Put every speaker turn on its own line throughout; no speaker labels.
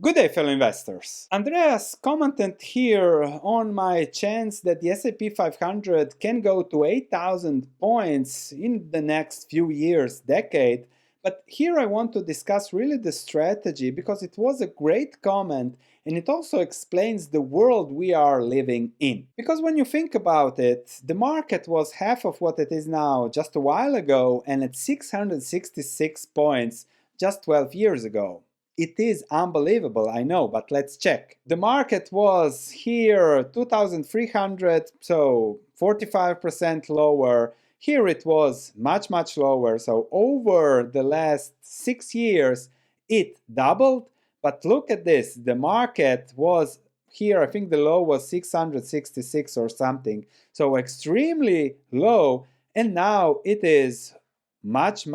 Good day, fellow investors. Andreas commented here on my chance that the S&P 500 can go to 8,000 points in the next few years, decade. But here I want to discuss really the strategy because it was a great comment and it also explains the world we are living in. Because when you think about it, the market was half of what it is now just a while ago and at 666 points just 12 years ago. It is unbelievable, I know, but let's check. The market was here 2,300, so 45% lower. Here it was much lower, so over the last 6 years it doubled. But look at this, the market was here, I think the low was 666 or something, so extremely low, and now it is much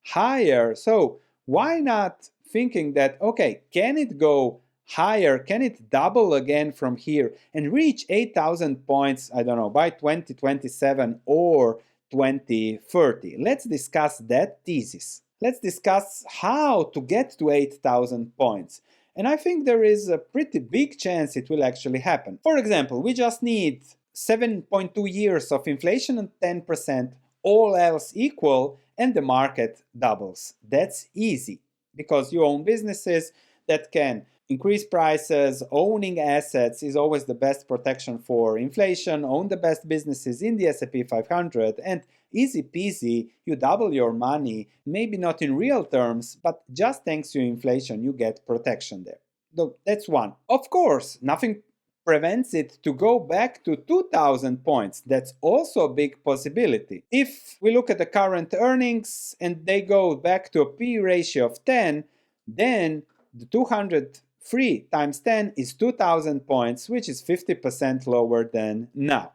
higher. So why not thinking that, okay, can it go higher? Can it double again from here and reach 8,000 points, I don't know, by 2027 or 2030? Let's discuss that thesis. Let's discuss how to get to 8,000 points. And I think there is a pretty big chance it will actually happen. For example, we just need 7.2 years of inflation and 10%, all else equal, and the market doubles. That's easy because you own businesses that can increase prices. Owning assets is always the best protection for inflation. Own the best businesses in the S&P 500 and easy peasy, you double your money, maybe not in real terms, but just thanks to inflation you get protection there. So that's one. Of course, nothing prevents it to go back to 2,000 points. That's also a big possibility. If we look at the current earnings and they go back to a P ratio of 10, then the 203 times 10 is 2,000 points, which is 50% lower than now.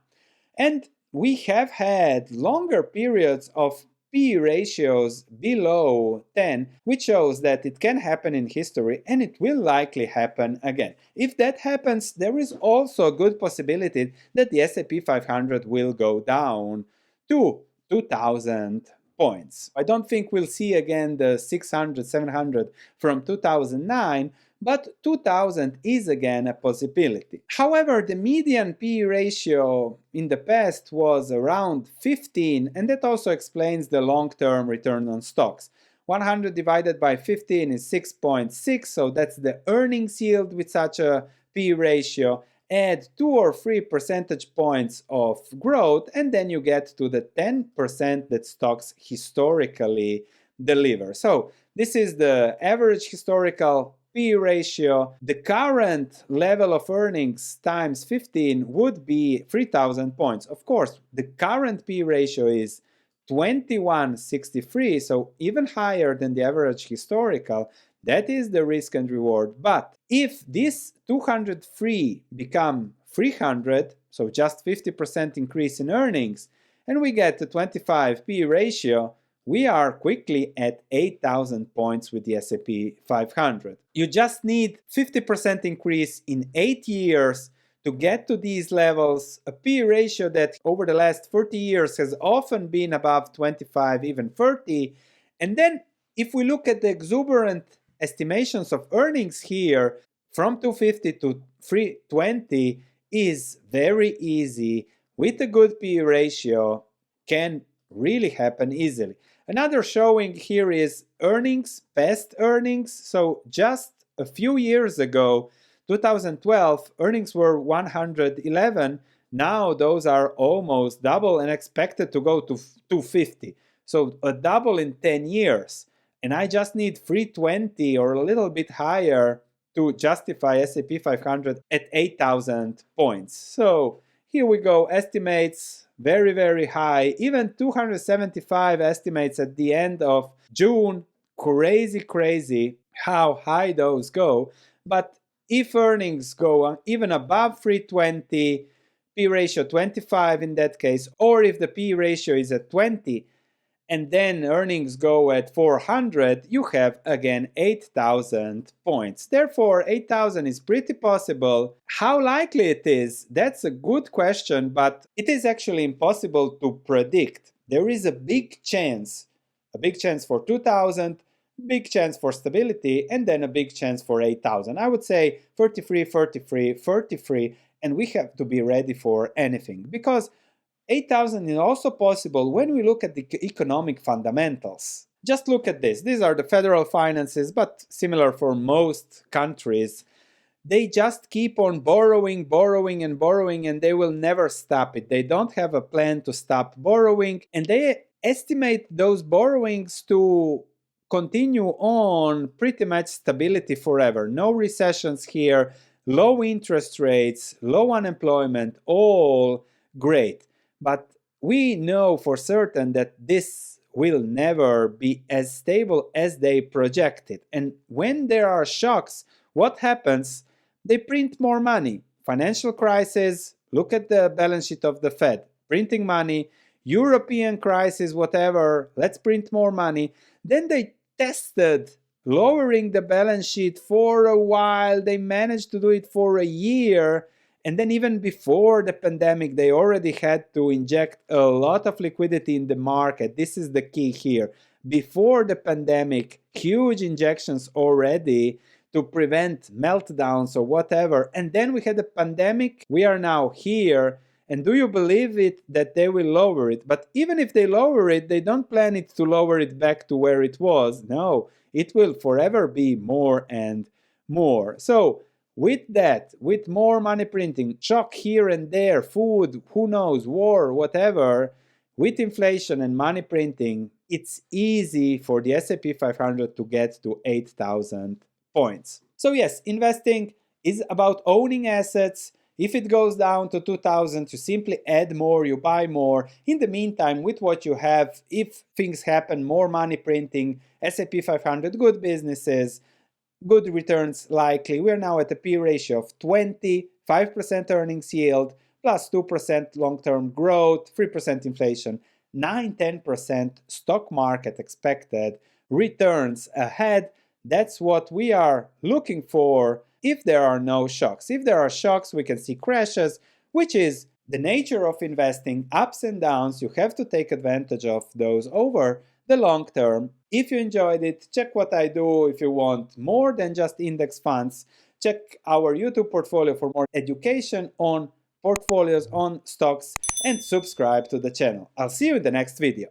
And we have had longer periods of P ratios below 10, which shows that it can happen in history and it will likely happen again. If that happens, there is also a good possibility that the S&P 500 will go down to 2,000 points. I don't think we'll see again the 600, 700 from 2009, but 2000 is again a possibility. However, the median P ratio in the past was around 15, and that also explains the long-term return on stocks. 100 divided by 15 is 6.6, so that's the earnings yield with such a P ratio. Add 2 or 3 percentage points of growth, and then you get to the 10% that stocks historically deliver. So this is the average historical P ratio. The current level of earnings times 15 would be 3,000 points. Of course, the current P ratio is 2163, so even higher than the average historical. That is the risk and reward. But if this 203 become 300, so just 50% increase in earnings, and we get a 25 P ratio, we are quickly at 8,000 points with the S&P 500. You just need 50% increase in 8 years to get to these levels, a P ratio that over the last 30 years has often been above 25, even 30. And then if we look at the exuberant estimations of earnings here, from 250 to 320 is very easy with a good P ratio, can really happen easily. Another showing here is earnings, past earnings. So just a few years ago, 2012, earnings were 111. Now those are almost double and expected to go to 250. So a double in 10 years. And I just need 320 or a little bit higher to justify S&P 500 at 8,000 points. So here we go, estimates very high, even 275 estimates at the end of June. Crazy how high those go. But if earnings go even above 320, P ratio 25 in that case, or if the P ratio is at 20, and then earnings go at 400, you have again 8,000 points. Therefore, 8,000 is pretty possible. How likely it is? That's a good question, but it is actually impossible to predict. There is a big chance for 2,000, big chance for stability, and then a big chance for 8,000. I would say 33, 33, 33, and we have to be ready for anything because 8,000 is also possible when we look at the economic fundamentals. Just look at this. These are the federal finances, but similar for most countries. They just keep on borrowing, borrowing, and borrowing, and they will never stop it. They don't have a plan to stop borrowing, and they estimate those borrowings to continue on pretty much stability forever. No recessions here, low interest rates, low unemployment, all great. But we know for certain that this will never be as stable as they projected. And when there are shocks, what happens? They print more money. Financial crisis, look at the balance sheet of the Fed, printing money. European crisis, whatever, let's print more money. Then they tested lowering the balance sheet for a while. They managed to do it for a year. And then, even before the pandemic, they already had to inject a lot of liquidity in the market. This is the key here. Before the pandemic, huge injections already to prevent meltdowns or whatever. And then we had a pandemic. We are now here. And do you believe it that they will lower it? But even if they lower it, they don't plan it to lower it back to where it was. No, it will forever be more and more. So with that, with more money printing, shock here and there, food, who knows, war, whatever, with inflation and money printing, it's easy for the S&P 500 to get to 8,000 points. So yes, investing is about owning assets. If it goes down to 2,000, you simply add more, you buy more. In the meantime, with what you have, if things happen, more money printing, S&P 500, good businesses, good returns likely. We're now at a P ratio of 20, 5% earnings yield, plus 2% long-term growth, 3% inflation, 9-10% stock market expected returns ahead. That's what we are looking for if there are no shocks. If there are shocks, we can see crashes, which is the nature of investing, ups and downs. You have to take advantage of those over the long term. If you enjoyed it, check what I do. If you want more than just index funds, check our YouTube portfolio for more education on portfolios, on stocks, and subscribe to the channel. I'll see you in the next video.